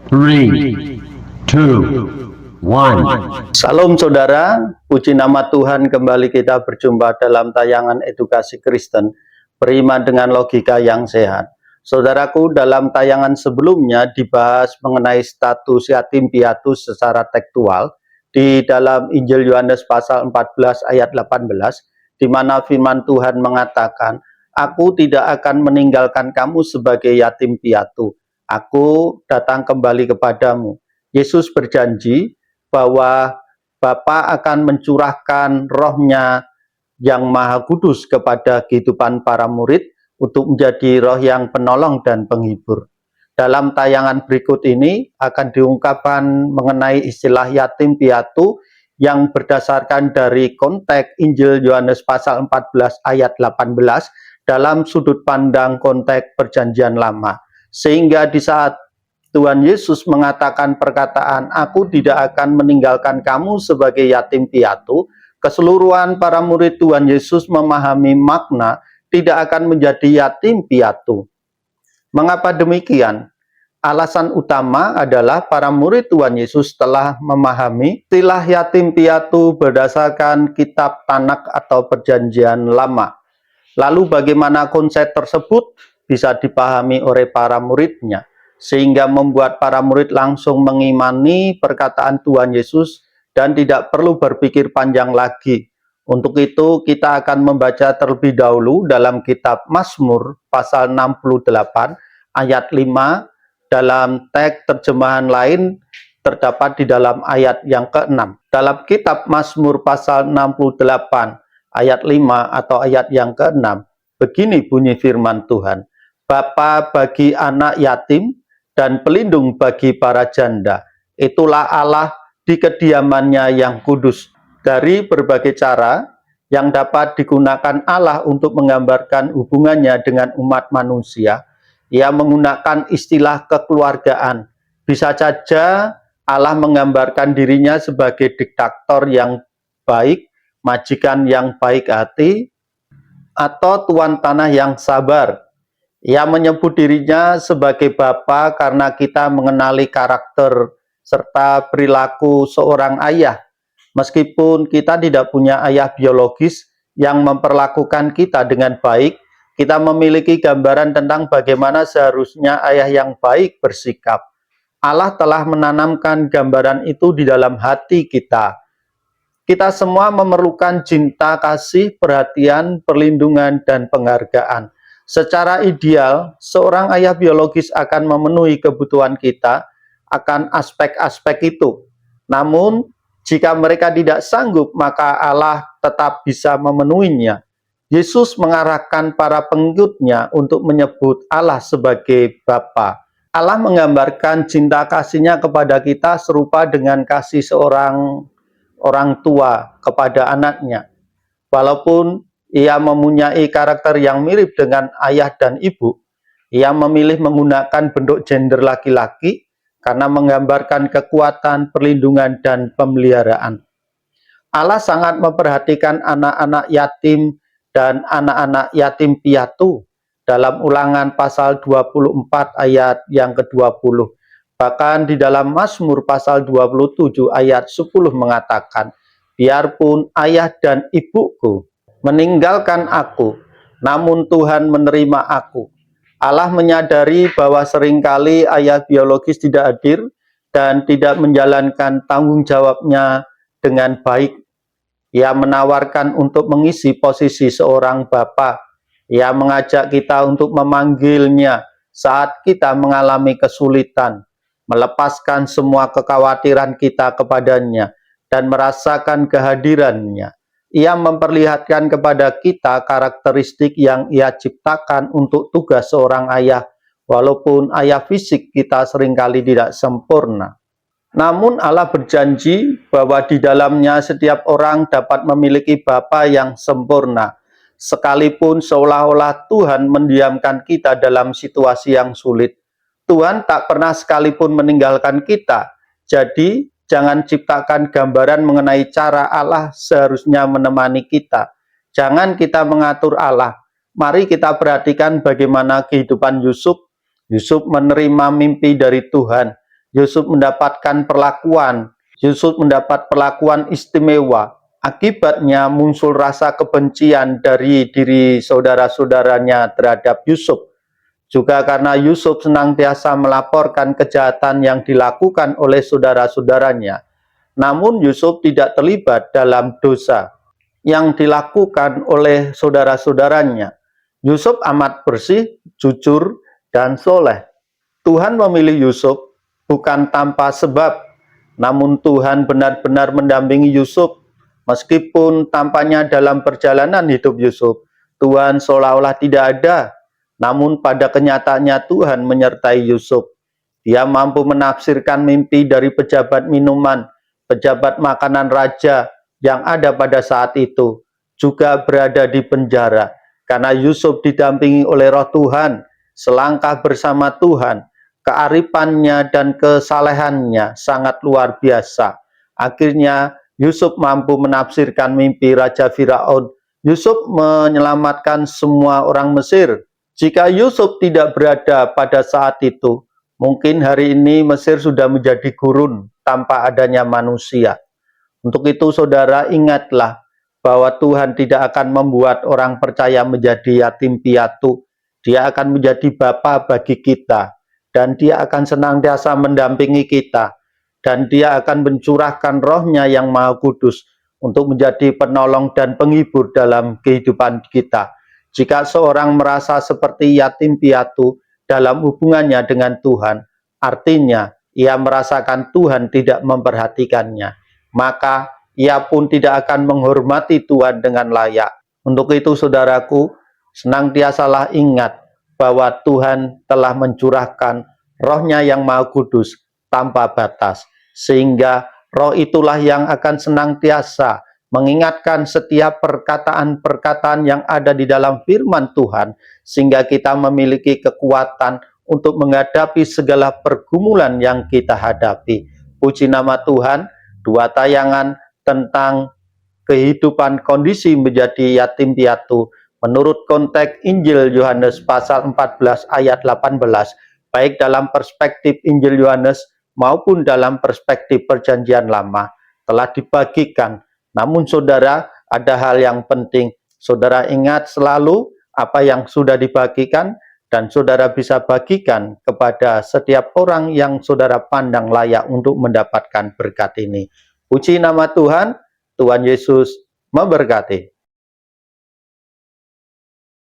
3, 2, 1. Salam saudara, puji nama Tuhan, kembali kita berjumpa dalam tayangan edukasi Kristen, beriman dengan logika yang sehat. Saudaraku, dalam tayangan sebelumnya dibahas mengenai status yatim piatu secara tekstual di dalam Injil Yohanes pasal 14 ayat 18, di mana firman Tuhan mengatakan, "Aku tidak akan meninggalkan kamu sebagai yatim piatu. Aku datang kembali kepadamu." Yesus berjanji bahwa Bapa akan mencurahkan roh-Nya yang Maha Kudus kepada kehidupan para murid untuk menjadi roh yang penolong dan penghibur. Dalam tayangan berikut ini akan diungkapkan mengenai istilah yatim piatu yang berdasarkan dari konteks Injil Yohanes pasal 14 ayat 18 dalam sudut pandang konteks Perjanjian Lama. Sehingga di saat Tuhan Yesus mengatakan perkataan, "Aku tidak akan meninggalkan kamu sebagai yatim piatu," keseluruhan para murid Tuhan Yesus memahami makna tidak akan menjadi yatim piatu. Mengapa demikian? Alasan utama adalah para murid Tuhan Yesus telah memahami istilah yatim piatu berdasarkan kitab Tanak atau Perjanjian Lama. Lalu bagaimana konsep tersebut bisa dipahami oleh para muridnya, sehingga membuat para murid langsung mengimani perkataan Tuhan Yesus dan tidak perlu berpikir panjang lagi. Untuk itu kita akan membaca terlebih dahulu dalam kitab Mazmur pasal 68 ayat 5, dalam teks terjemahan lain terdapat di dalam ayat yang ke-6. Dalam kitab Mazmur pasal 68 ayat 5 atau ayat yang ke-6, begini bunyi firman Tuhan, "Bapa bagi anak yatim dan pelindung bagi para janda, itulah Allah di kediamannya yang kudus." Dari berbagai cara yang dapat digunakan Allah untuk menggambarkan hubungannya dengan umat manusia, Ia menggunakan istilah kekeluargaan. Bisa saja Allah menggambarkan dirinya sebagai diktator yang baik, majikan yang baik hati, atau tuan tanah yang sabar. Ia menyebut dirinya sebagai Bapa karena kita mengenali karakter serta perilaku seorang ayah. Meskipun kita tidak punya ayah biologis yang memperlakukan kita dengan baik, kita memiliki gambaran tentang bagaimana seharusnya ayah yang baik bersikap. Allah telah menanamkan gambaran itu di dalam hati kita. Kita semua memerlukan cinta, kasih, perhatian, perlindungan, dan penghargaan. Secara ideal, seorang ayah biologis akan memenuhi kebutuhan kita akan aspek-aspek itu. Namun, jika mereka tidak sanggup, maka Allah tetap bisa memenuhinya. Yesus mengarahkan para pengikutnya untuk menyebut Allah sebagai Bapa. Allah menggambarkan cinta kasih-Nya kepada kita serupa dengan kasih seorang orang tua kepada anaknya. Walaupun ia mempunyai karakter yang mirip dengan ayah dan ibu, ia memilih menggunakan bentuk gender laki-laki karena menggambarkan kekuatan, perlindungan, dan pemeliharaan. Allah sangat memperhatikan anak-anak yatim dan anak-anak yatim piatu dalam Ulangan pasal 24 ayat yang ke-20. Bahkan di dalam Mazmur pasal 27 ayat 10 mengatakan, "Biarpun ayah dan ibuku meninggalkan aku, namun Tuhan menerima aku." Allah menyadari bahwa seringkali ayah biologis tidak hadir dan tidak menjalankan tanggung jawabnya dengan baik. Ia menawarkan untuk mengisi posisi seorang bapa. Ia mengajak kita untuk memanggilnya saat kita mengalami kesulitan, melepaskan semua kekhawatiran kita kepadanya, dan merasakan kehadirannya. Ia memperlihatkan kepada kita karakteristik yang Ia ciptakan untuk tugas seorang ayah, walaupun ayah fisik kita seringkali tidak sempurna. Namun Allah berjanji bahwa di dalamnya setiap orang dapat memiliki Bapa yang sempurna. Sekalipun seolah-olah Tuhan mendiamkan kita dalam situasi yang sulit, Tuhan tak pernah sekalipun meninggalkan kita. Jadi, jangan ciptakan gambaran mengenai cara Allah seharusnya menemani kita. Jangan kita mengatur Allah. Mari kita perhatikan bagaimana kehidupan Yusuf. Yusuf menerima mimpi dari Tuhan. Yusuf mendapatkan perlakuan. Yusuf mendapat perlakuan istimewa. Akibatnya muncul rasa kebencian dari diri saudara-saudaranya terhadap Yusuf. Juga karena Yusuf senantiasa melaporkan kejahatan yang dilakukan oleh saudara-saudaranya. Namun Yusuf tidak terlibat dalam dosa yang dilakukan oleh saudara-saudaranya. Yusuf amat bersih, jujur, dan soleh. Tuhan memilih Yusuf bukan tanpa sebab, namun Tuhan benar-benar mendampingi Yusuf. Meskipun tampaknya dalam perjalanan hidup Yusuf, Tuhan seolah-olah tidak ada, namun pada kenyataannya Tuhan menyertai Yusuf. Dia mampu menafsirkan mimpi dari pejabat minuman, pejabat makanan raja yang ada pada saat itu, juga berada di penjara. Karena Yusuf didampingi oleh Roh Tuhan, selangkah bersama Tuhan, kearifannya dan kesalehannya sangat luar biasa. Akhirnya Yusuf mampu menafsirkan mimpi Raja Firaun. Yusuf menyelamatkan semua orang Mesir. Jika Yusuf tidak berada pada saat itu, mungkin hari ini Mesir sudah menjadi gurun tanpa adanya manusia. Untuk itu saudara, ingatlah bahwa Tuhan tidak akan membuat orang percaya menjadi yatim piatu. Dia akan menjadi bapa bagi kita, dan dia akan senantiasa mendampingi kita, dan dia akan mencurahkan rohnya yang maha kudus untuk menjadi penolong dan penghibur dalam kehidupan kita. Jika seorang merasa seperti yatim piatu dalam hubungannya dengan Tuhan, artinya ia merasakan Tuhan tidak memperhatikannya, maka ia pun tidak akan menghormati Tuhan dengan layak. Untuk itu saudaraku, senantiasalah ingat bahwa Tuhan telah mencurahkan rohnya yang maha kudus tanpa batas, sehingga roh itulah yang akan senantiasa mengingatkan setiap perkataan-perkataan yang ada di dalam firman Tuhan, sehingga kita memiliki kekuatan untuk menghadapi segala pergumulan yang kita hadapi. Puji nama Tuhan. Dua tayangan tentang kehidupan kondisi menjadi yatim piatu menurut konteks Injil Yohanes pasal 14 ayat 18, baik dalam perspektif Injil Yohanes maupun dalam perspektif Perjanjian Lama, telah dibagikan. Namun saudara, ada hal yang penting. Saudara ingat selalu apa yang sudah dibagikan, dan saudara bisa bagikan kepada setiap orang yang saudara pandang layak untuk mendapatkan berkat ini. Puji nama Tuhan. Tuhan Yesus memberkati.